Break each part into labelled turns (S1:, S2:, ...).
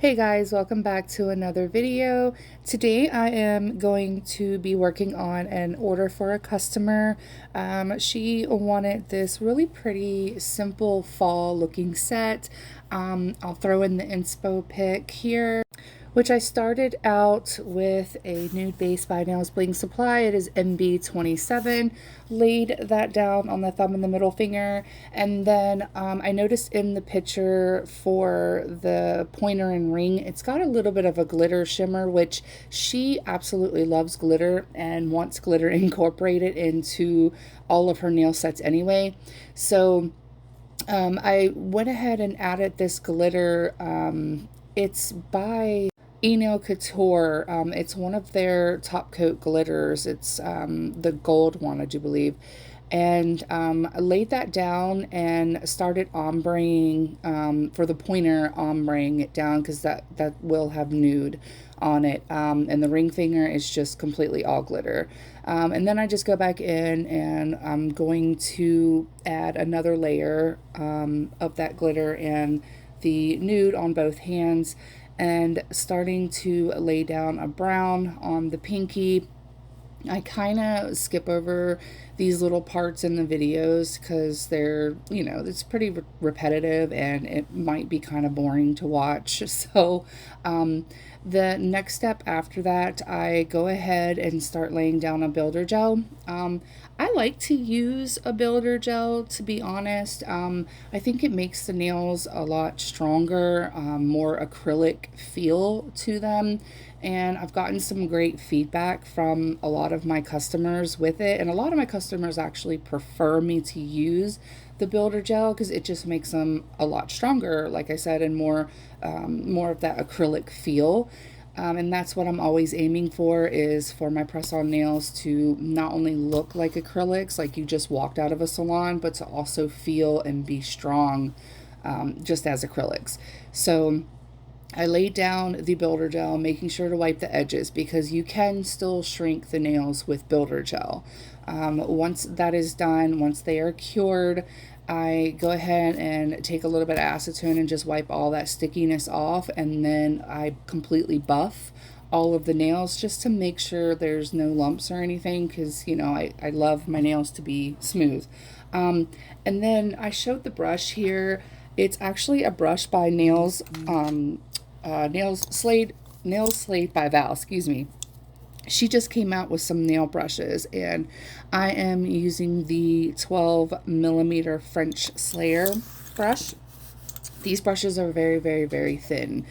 S1: Hey guys, welcome back to another video. Today I am going to be working on an order for a customer. She wanted this really pretty simple fall looking set. I'll throw in the inspo pic here, which I started out with a nude base by Nails Bling Supply. It is MB27. Laid that down on the thumb and the middle finger, and then I noticed in the picture for the pointer and ring, it's got a little bit of a glitter shimmer, which she absolutely loves glitter and wants glitter incorporated into all of her nail sets anyway. So I went ahead and added this glitter. It's by Enail Couture. It's one of their top coat glitters. It's the gold one, I do believe. And I laid that down and started ombreing for the pointer, ombreing it down because that will have nude on it. And the ring finger is just completely all glitter. And then I just go back in and I'm going to add another layer of that glitter and the nude on both hands, and starting to lay down a brown on the pinky. I kind of skip over these little parts in the videos because they're, it's pretty repetitive and it might be kind of boring to watch. So the next step after that, I go ahead and start laying down a builder gel. I like to use a builder gel, to be honest. I think it makes the nails a lot stronger, more acrylic feel to them. And I've gotten some great feedback from a lot of my customers with it. And a lot of my customers actually prefer me to use the builder gel because it just makes them a lot stronger, like I said, and more of that acrylic feel. And that's what I'm always aiming for, is for my press-on nails to not only look like acrylics, like you just walked out of a salon, but to also feel and be strong just as acrylics. So I laid down the builder gel, making sure to wipe the edges because you can still shrink the nails with builder gel. Once that is done, once they are cured, I go ahead and take a little bit of acetone and just wipe all that stickiness off, and then I completely buff all of the nails just to make sure there's no lumps or anything because, I love my nails to be smooth. And then I showed the brush here. It's actually a brush by Nails Slayed by Val, excuse me. She just came out with some nail brushes, and I am using the 12mm French Slayer brush. These brushes are very, very, very thin.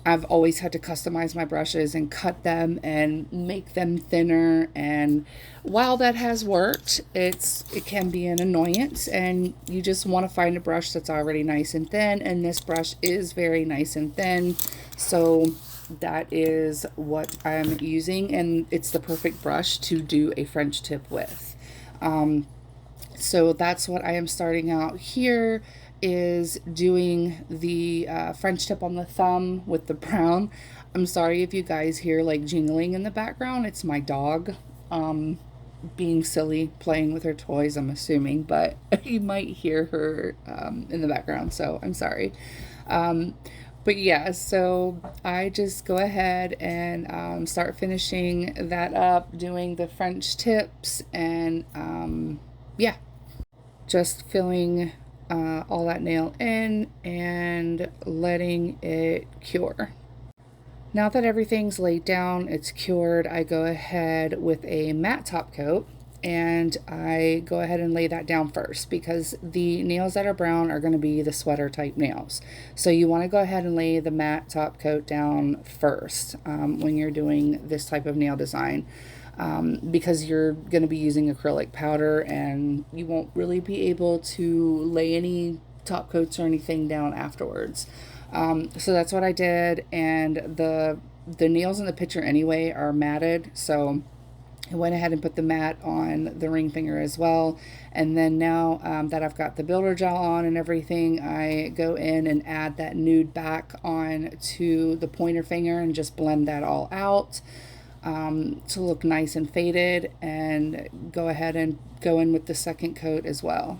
S1: I've always had to customize my brushes and cut them and make them thinner, and while that has worked, it can be an annoyance, and you just want to find a brush that's already nice and thin, and this brush is very nice and thin, so that is what I'm using, and it's the perfect brush to do a French tip with. So that's what I am starting out here, is doing the French tip on the thumb with the brown. I'm sorry if you guys hear like jingling in the background. It's my dog being silly, playing with her toys, I'm assuming, but you might hear her in the background, so I'm sorry. But yeah, so I just go ahead and start finishing that up, doing the French tips, and yeah, just filling all that nail in and letting it cure. Now that everything's laid down, it's cured, I go ahead with a matte top coat, and I go ahead and lay that down first because the nails that are brown are going to be the sweater type nails. So you want to go ahead and lay the matte top coat down first when you're doing this type of nail design. Because you're going to be using acrylic powder and you won't really be able to lay any top coats or anything down afterwards. So that's what I did, and the nails in the picture anyway are matted, so I went ahead and put the matte on the ring finger as well. And then now that I've got the builder gel on and everything, I go in and add that nude back on to the pointer finger and just blend that all out to look nice and faded, and go ahead and go in with the second coat as well.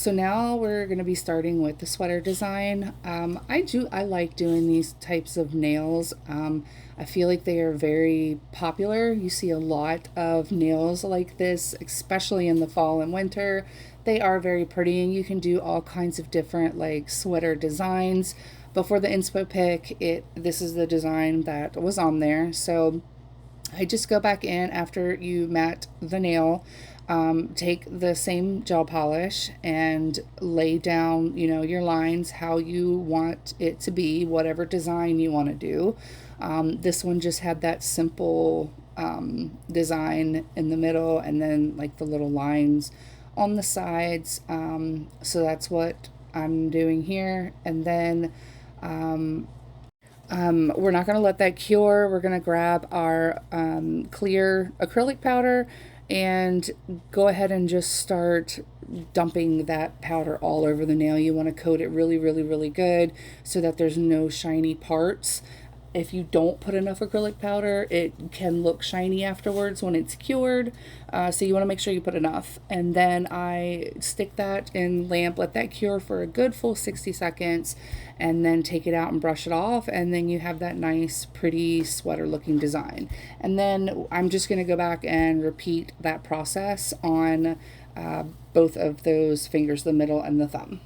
S1: So now we're going to be starting with the sweater design. I like doing these types of nails. I feel like they are very popular. You see a lot of nails like this, especially in the fall and winter. They are very pretty, and you can do all kinds of different like sweater designs. But for the inspo pick, this is the design that was on there. So I just go back in after you mat the nail, take the same gel polish and lay down, your lines, how you want it to be, whatever design you want to do. This one just had that simple design in the middle and then like the little lines on the sides. So that's what I'm doing here. And then we're not going to let that cure. We're going to grab our clear acrylic powder and go ahead and just start dumping that powder all over the nail. You want to coat it really, really, really good so that there's no shiny parts. If you don't put enough acrylic powder, it can look shiny afterwards when it's cured. So you want to make sure you put enough. And then I stick that in lamp, let that cure for a good full 60 seconds, and then take it out and brush it off. And then you have that nice, pretty sweater looking design. And then I'm just going to go back and repeat that process on both of those fingers, the middle and the thumb.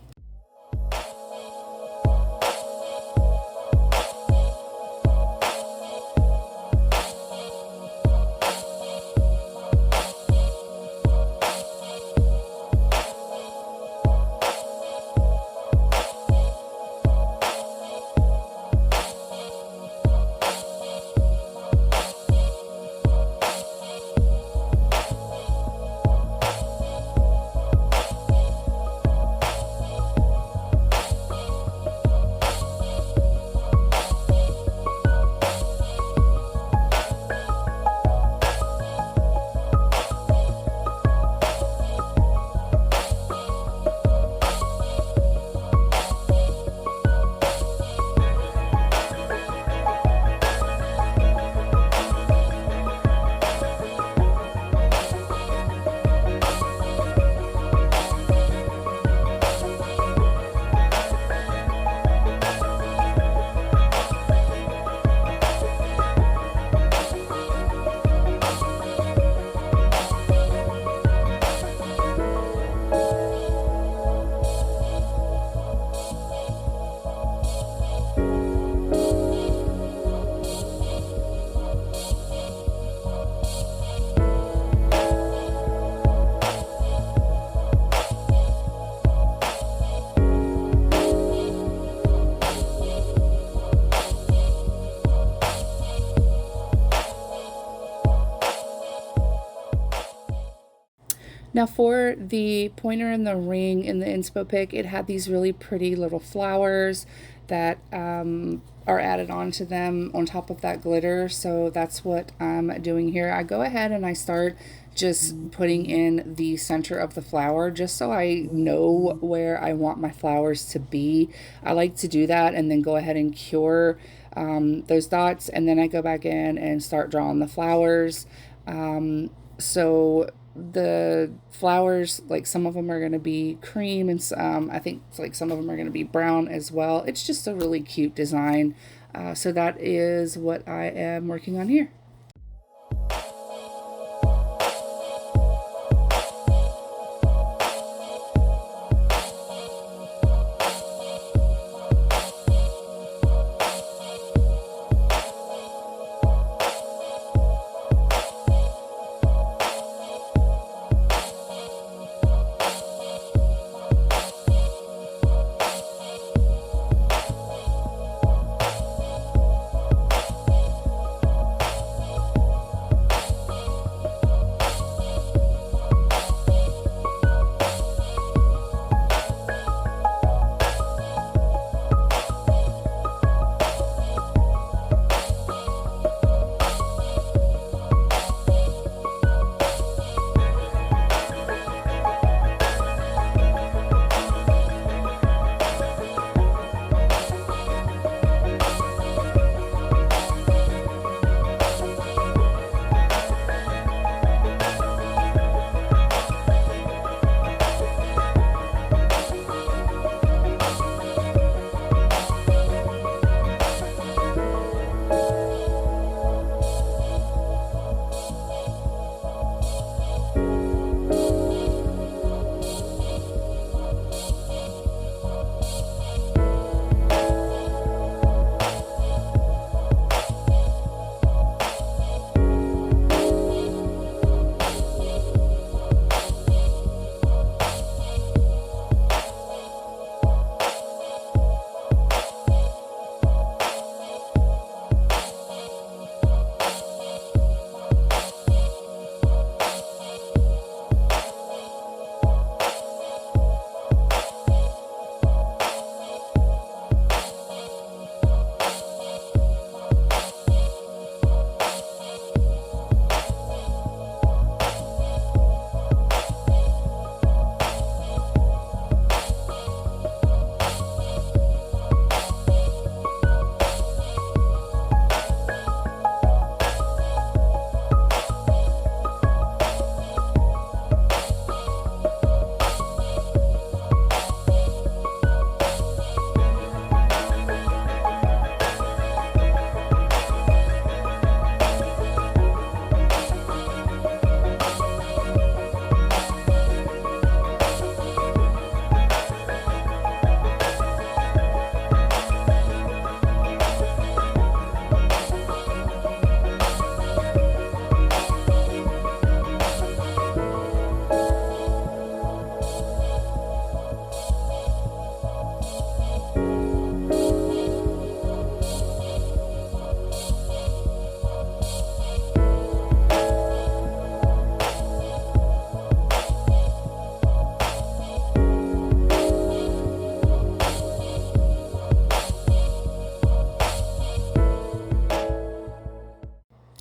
S1: Now for the pointer and the ring in the inspo pick, it had these really pretty little flowers that are added onto them on top of that glitter. So that's what I'm doing here. I go ahead and I start just putting in the center of the flower just so I know where I want my flowers to be. I like to do that and then go ahead and cure those dots, and then I go back in and start drawing the flowers. So the flowers, like some of them are going to be cream and I think like some of them are going to be brown as well. It's just a really cute design. So that is what I am working on here.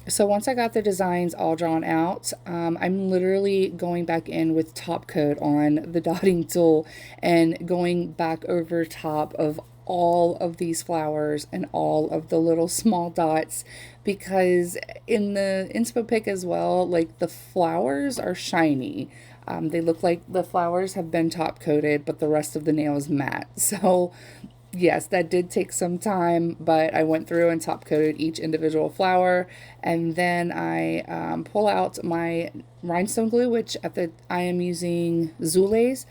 S1: So once I got the designs all drawn out, I'm literally going back in with top coat on the dotting tool and going back over top of all of these flowers and all of the little small dots, because in the inspo pic as well, like the flowers are shiny. They look like the flowers have been top coated, but the rest of the nail is matte. So yes, that did take some time, but I went through and top coated each individual flower, and then I pull out my rhinestone glue, which I am using Zulays,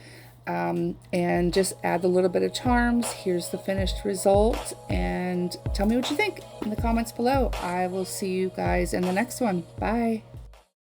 S1: and just add a little bit of charms. Here's the finished result, and tell me what you think in the comments below. I will see you guys in the next one. Bye.